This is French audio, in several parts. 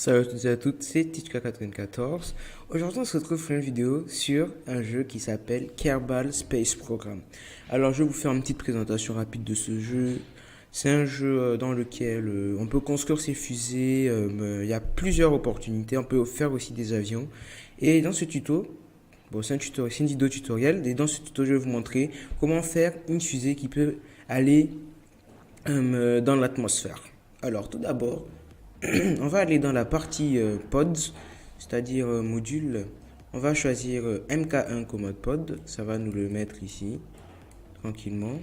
Salut à toutes et à toutes, c'est Tichka94. Aujourd'hui, on se retrouve pour une vidéo sur un jeu qui s'appelle Kerbal Space Program. Alors, je vais vous faire une petite présentation rapide de ce jeu. C'est un jeu dans lequel on peut construire ses fusées, il y a plusieurs opportunités, on peut faire aussi des avions. Et dans ce tuto, bon, c'est une vidéo tutoriel, et dans ce tuto, je vais vous montrer comment faire une fusée qui peut aller dans l'atmosphère. Alors, tout d'abord, on va aller dans la partie pods, c'est-à-dire module. On va choisir MK1 commode pod, ça va nous le mettre ici, tranquillement.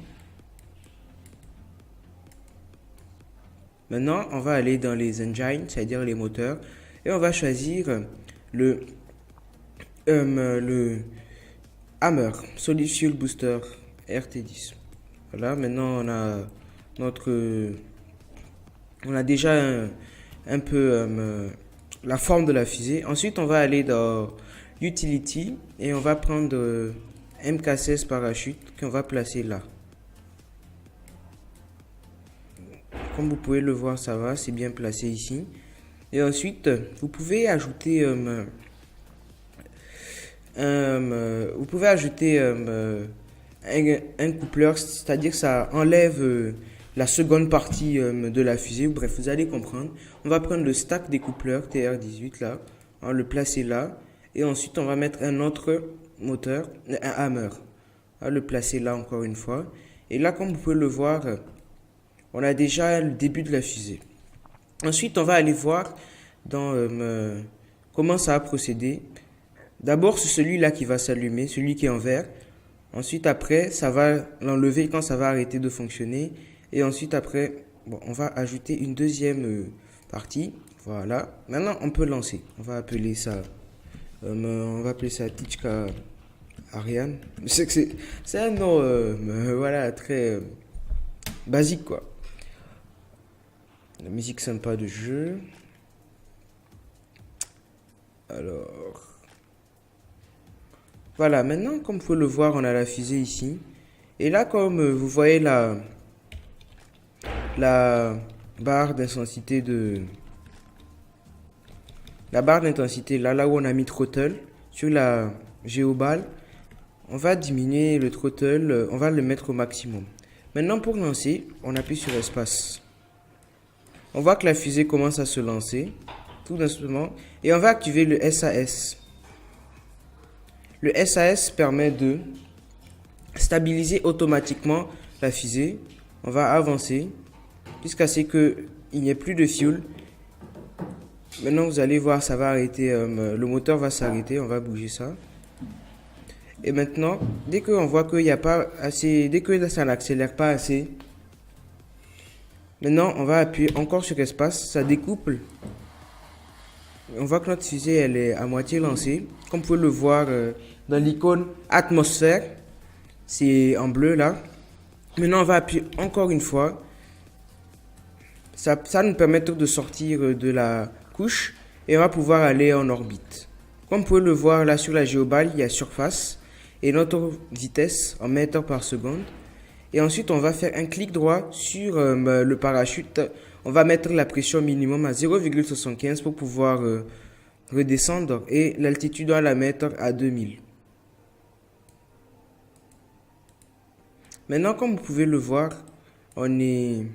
Maintenant, on va aller dans les engines, c'est-à-dire les moteurs, et on va choisir le Hammer Solid Fuel Booster RT10. Voilà, maintenant on a déjà un peu la forme de la fusée. Ensuite, on va aller dans Utility et on va prendre MK16 parachute qu'on va placer là. Comme vous pouvez le voir, ça va, c'est bien placé ici. Et ensuite, vous pouvez ajouter un coupleur, c'est-à-dire que ça enlève la seconde partie de la fusée. Bref, vous allez comprendre. On va prendre le stack des coupleurs TR18 là, on va le placer là, et ensuite on va mettre un autre moteur, un hammer, on va le placer là encore une fois. Et là, comme vous pouvez le voir, on a déjà le début de la fusée. Ensuite, on va aller voir dans comment ça va procéder. D'abord, c'est celui-là qui va s'allumer, celui qui est en vert. Ensuite, après, ça va l'enlever quand ça va arrêter de fonctionner. Et ensuite, après, bon, on va ajouter une deuxième partie. Voilà. Maintenant, on peut lancer. On va appeler ça Tichka Ariane. C'est un nom, voilà, très basique, quoi. La musique sympa de jeu. Alors... Voilà, maintenant, comme vous pouvez le voir, on a la fusée ici. Et là, comme vous voyez la barre d'intensité là où on a mis throttle sur la géoballe, on va diminuer le throttle, on va le mettre au maximum. Maintenant, pour lancer, on appuie sur espace. On voit que la fusée commence à se lancer, tout doucement, et on va activer le SAS. Le SAS permet de stabiliser automatiquement la fusée. On va avancer jusqu'à ce qu'il n'y ait plus de fuel. Maintenant, vous allez voir, ça va arrêter. Le moteur va s'arrêter. On va bouger ça. Et maintenant, dès qu'on voit qu'il n'y a pas assez, dès que ça n'accélère pas assez, maintenant, on va appuyer encore sur espace. Ça découple. On voit que notre fusée, elle est à moitié lancée. Comme vous pouvez le voir dans l'icône atmosphère, c'est en bleu là. Maintenant, on va appuyer encore une fois. Ça nous permet de sortir de la couche et on va pouvoir aller en orbite. Comme vous pouvez le voir là sur la géoballe, il y a surface et notre vitesse en mètres par seconde. Et ensuite, on va faire un clic droit sur le parachute. On va mettre la pression minimum à 0,75 pour pouvoir redescendre et l'altitude, on va la mettre à 2000. Maintenant, comme vous pouvez le voir, on est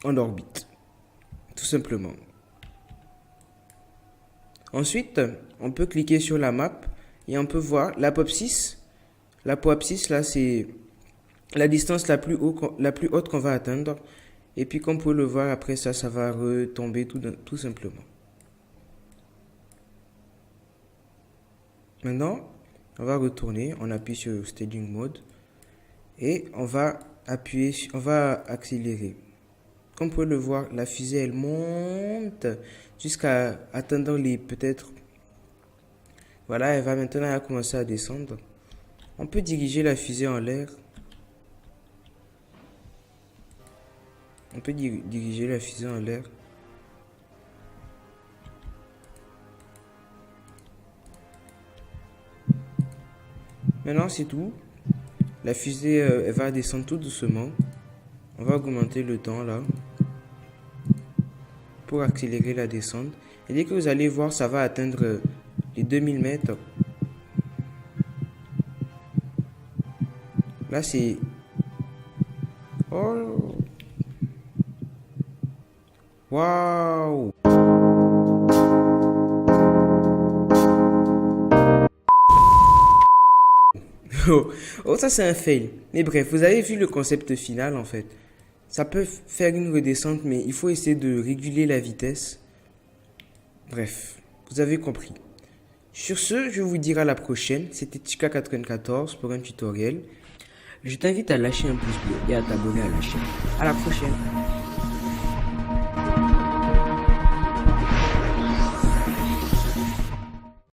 en orbite, tout simplement. Ensuite, on peut cliquer sur la map et on peut voir l'apopsis. L'apopsis, là, c'est la distance la plus haute qu'on va atteindre. Et puis, comme vous pouvez le voir, après ça, ça va retomber tout simplement. Maintenant, on va retourner, on appuie sur Staging Mode et on va accélérer. Comme vous pouvez le voir, la fusée, elle monte jusqu'à atteindre peut-être... Voilà, elle va maintenant commencer à descendre. On peut diriger la fusée en l'air. On peut diriger la fusée en l'air. Maintenant, c'est tout. La fusée, elle va descendre tout doucement. On va augmenter le temps là pour accélérer la descente. Et dès que vous allez voir, ça va atteindre les 2000 mètres. Là, c'est... Oh! Waouh! Oh, ça c'est un fail. Mais bref, vous avez vu le concept final en fait. Ça peut faire une redescente, mais il faut essayer de réguler la vitesse. Bref, vous avez compris. Sur ce, je vous dirai à la prochaine. C'était Tika94 pour un tutoriel. Je t'invite à lâcher un pouce bleu et à t'abonner à la chaîne. À la prochaine.